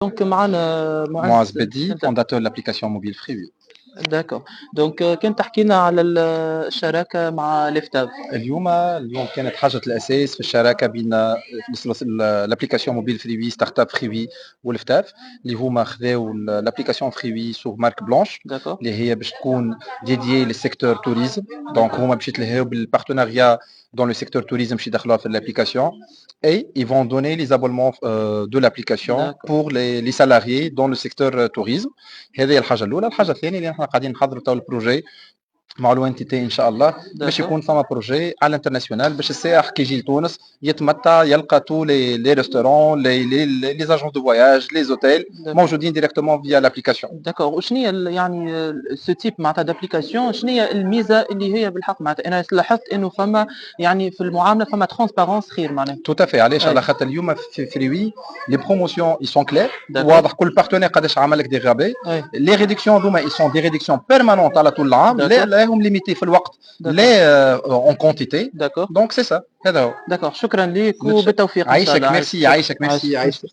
دونك معنا معز معز Bedi, fondateur de l'application mobile Freeway. داكور. دونك كان تحكي لنا على الشراكة مع ليفتاف. اليوم كانت حاجة الأساس في الشراكة بين الابليكاسيون موبيل فريوي ستارت اب فريوي والفتاف اللي هما خذاو الابليكاسيون فريوي سوغ مارك بلانش داكور. اللي هي باش تكون ديديي للسيكتور توريزم. دونك هما باش يتلهاو بالبارتناريا dans le secteur tourisme chez Dakhla fait l'application et ils vont donner les abonnements de l'application pour les salariés dans le secteur tourisme. هذه الحاجة الأولى. الحاجة الثانية اللي احنا قاعدين نحضروا تو البروجي مع الوانتيتي ان شاء الله باش يكون فما بروجي على الانترناسيونال باش السائح كي يجي لتونس يتمتع يلقى تو لي ريستورون لي زاجونس دو فواياج لي زوتيل موجودين ديريكتومون فيا لابليكاسيون. داكور. وشنو هي يعني سو تيب معناتها دابليكاسيون شنو هي الميزه اللي هي بالحق معناتها انا لاحظت انه فما يعني في المعامله فما ترونسبارونس خير معناها. تو افي علاش على خاطر اليوم في فريوي لي بروموسيون اي سون كلير واضح كل بارتنير قداش عمل لك دي غابي لي ريدكسيون دوما اي سون دي ريدكسيون بيرمانونت على طول العام لا هم ليميتي في الوقت لا اون كونتيتي. دونك سي سا هذا هو. داكور. شكرا لك وبالتوفيق ان شاء عايشك الله. ميرسي عايشك ميرسي عايشك.